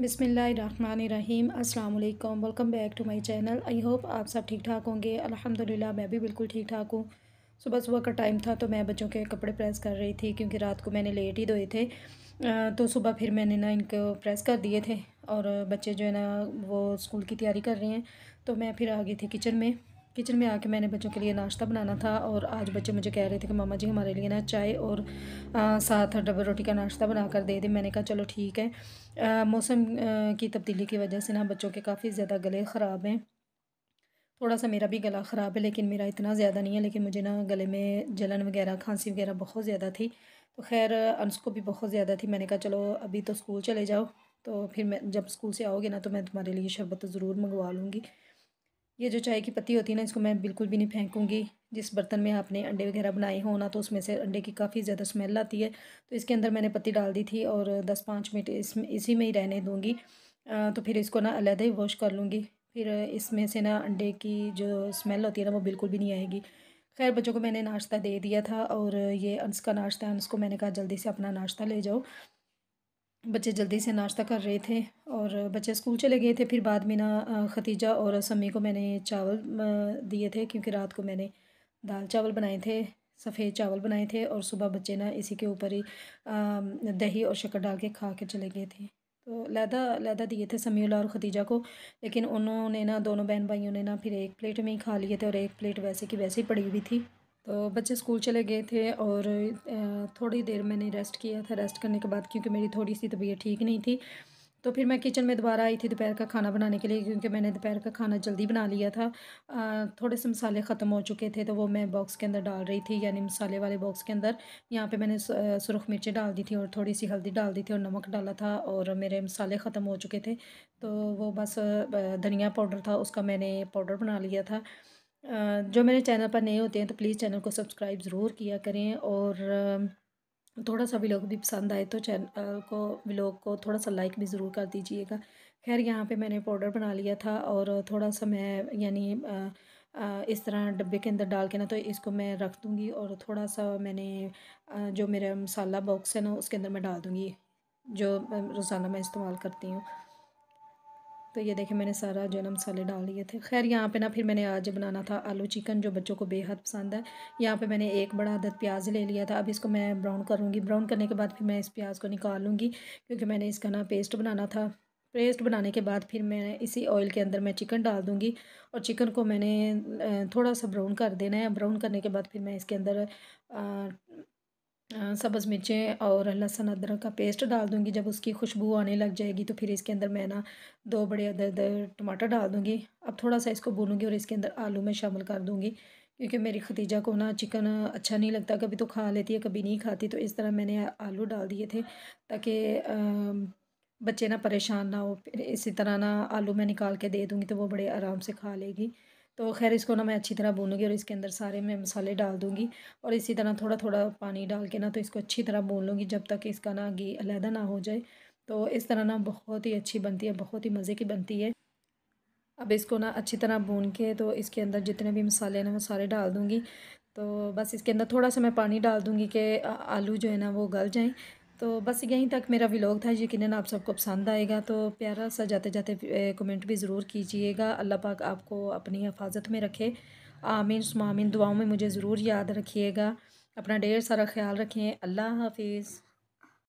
बिस्मिल्लाहिर्रहमानिर्रहीम अस्सलाम वालेकुम। Welcome back to my channel. I hope आप सब ठीक ठाक होंगे। अल्हम्दुलिल्लाह मैं भी बिल्कुल ठीक ठाक हूँ। सुबह सुबह का टाइम था तो मैं बच्चों के कपड़े प्रेस कर रही थी क्योंकि रात को मैंने लेट ही धोए थे। तो सुबह फिर मैंने ना इनको प्रेस कर दिए थे और बच्चे जो है ना वो स्कूल की तैयारी कर रहे हैं। तो मैं फिर आ गई थी किचन में आके मैंने बच्चों के लिए नाश्ता बनाना था। और आज बच्चे मुझे कह रहे थे कि मामा जी हमारे लिए ना चाय और साथ डबल रोटी का नाश्ता बना कर दे दें। मैंने कहा चलो ठीक है। मौसम की तब्दीली की वजह से ना बच्चों के काफ़ी ज़्यादा गले ख़राब हैं। थोड़ा सा मेरा भी गला ख़राब है लेकिन मेरा इतना ज़्यादा नहीं है। लेकिन मुझे ना गले में जलन वगैरह खांसी वगैरह बहुत ज़्यादा थी। तो खैर अंश को भी बहुत ज़्यादा थी। मैंने कहा चलो अभी तो स्कूल चले जाओ, तो फिर मैं जब स्कूल से आओगे ना तो मैं तुम्हारे लिए शरबत ज़रूर मंगवा लूँगी। ये जो चाय की पत्ती होती है ना इसको मैं बिल्कुल भी नहीं फेंकूँगी। जिस बर्तन में आपने अंडे वगैरह बनाए हो ना तो उसमें से अंडे की काफ़ी ज़्यादा स्मेल आती है। तो इसके अंदर मैंने पत्ती डाल दी थी और 10-5 मिनट इसी में ही रहने दूँगी। तो फिर इसको ना अलग ही वॉश कर लूँगी। फिर इसमें से ना अंडे की जो स्मेल होती है ना वो बिल्कुल भी नहीं आएगी। खैर बच्चों को मैंने नाश्ता दे दिया था और ये अंश का नाश्ता है। अंश को मैंने कहा जल्दी से अपना नाश्ता ले जाओ। बच्चे जल्दी से नाश्ता कर रहे थे और बच्चे स्कूल चले गए थे। फिर बाद में ना खतीजा और समी को मैंने चावल दिए थे क्योंकि रात को मैंने दाल चावल बनाए थे, सफ़ेद चावल बनाए थे। और सुबह बच्चे ना इसी के ऊपर ही दही और शक्कर डाल के खा के चले गए थे। तो लैदा दिए थे समीउल्लाह और खतीजा को। लेकिन उन्होंने ना दोनों बहन भाइयों ने ना फिर एक प्लेट में ही खा लिए थे और एक प्लेट वैसे की वैसे ही पड़ी हुई थी। तो बच्चे स्कूल चले गए थे और थोड़ी देर मैंने रेस्ट किया था। रेस्ट करने के बाद क्योंकि मेरी थोड़ी सी तबीयत ठीक नहीं थी तो फिर मैं किचन में दोबारा आई थी दोपहर का खाना बनाने के लिए क्योंकि मैंने दोपहर का खाना जल्दी बना लिया था। थोड़े से मसाले ख़त्म हो चुके थे तो वो मैं बॉक्स के अंदर डाल रही थी, यानी मसाले वाले बॉक्स के अंदर। यहाँ पे मैंने सुरख मिर्ची डाल दी थी और थोड़ी सी हल्दी डाल दी थी और नमक डाला था और मेरे मसाले ख़त्म हो चुके थे। तो वो बस धनिया पाउडर था उसका मैंने पाउडर बना लिया था। जो मेरे चैनल पर नए होते हैं तो प्लीज़ चैनल को सब्सक्राइब ज़रूर किया करें। और थोड़ा सा व्लॉग भी पसंद आए तो चैनल को व्लॉग को थोड़ा सा लाइक भी ज़रूर कर दीजिएगा। खैर यहाँ पे मैंने पाउडर बना लिया था और थोड़ा सा मैं यानी इस तरह डब्बे के अंदर डाल के ना तो इसको मैं रख दूँगी और थोड़ा सा मैंने जो मेरा मसाला बॉक्स है ना उसके अंदर मैं डाल दूँगी जो रोज़ाना मैं इस्तेमाल करती हूँ। तो ये देखें मैंने सारा जो है ना मसाले डाल दिए थे। खैर यहाँ पे ना फिर मैंने आज बनाना था आलू चिकन जो बच्चों को बेहद पसंद है। यहाँ पे मैंने एक बड़ा अदद प्याज ले लिया था। अब इसको मैं ब्राउन करूँगी। ब्राउन करने के बाद फिर मैं इस प्याज को निकाल लूँगी क्योंकि मैंने इसका ना पेस्ट बनाना था। पेस्ट बनाने के बाद फिर मैं इसी ऑयल के अंदर मैं चिकन डाल दूँगी और चिकन को मैंने थोड़ा सा ब्राउन कर देना है। ब्राउन करने के बाद फिर मैं इसके अंदर सब्ज़ मिर्चें और लहसुन अदरक का पेस्ट डाल दूँगी। जब उसकी खुशबू आने लग जाएगी तो फिर इसके अंदर मैं ना 2 बड़े अदद टमाटर डाल दूँगी। अब थोड़ा सा इसको भूनूँगी और इसके अंदर आलू मैं शामिल कर दूँगी क्योंकि मेरी खतीजा को ना चिकन अच्छा नहीं लगता, कभी तो खा लेती है कभी नहीं खाती। तो इस तरह मैंने आलू डाल दिए थे ताकि बच्चे ना परेशान ना हो। फिर इसी तरह ना आलू मैं निकाल के दे दूँगी तो वो बड़े आराम से खा लेगी। तो खैर इसको ना मैं अच्छी तरह भूनूँगी और इसके अंदर सारे मैं मसाले डाल दूँगी और इसी तरह थोड़ा थोड़ा पानी डाल के ना तो इसको अच्छी तरह भून लूँगी जब तक इसका ना घी अलहदा ना हो जाए। तो इस तरह ना बहुत ही अच्छी बनती है, बहुत ही मज़े की बनती है। अब इसको ना अच्छी तरह भून के तो इसके अंदर जितने भी मसाले हैं ना वो सारे डाल दूँगी। तो बस इसके अंदर थोड़ा सा मैं पानी डाल दूँगी कि आलू जो है ना वो गल जाएँ। तो बस यहीं तक मेरा व्लॉग था। यकीनन आप सबको पसंद आएगा। तो प्यारा सा जाते जाते कमेंट भी ज़रूर कीजिएगा। अल्लाह पाक आपको अपनी हिफाजत में रखे। आमीन सुम्मा आमीन। दुआओं में मुझे ज़रूर याद रखिएगा। अपना ढेर सारा ख्याल रखें। अल्लाह हाफिज़।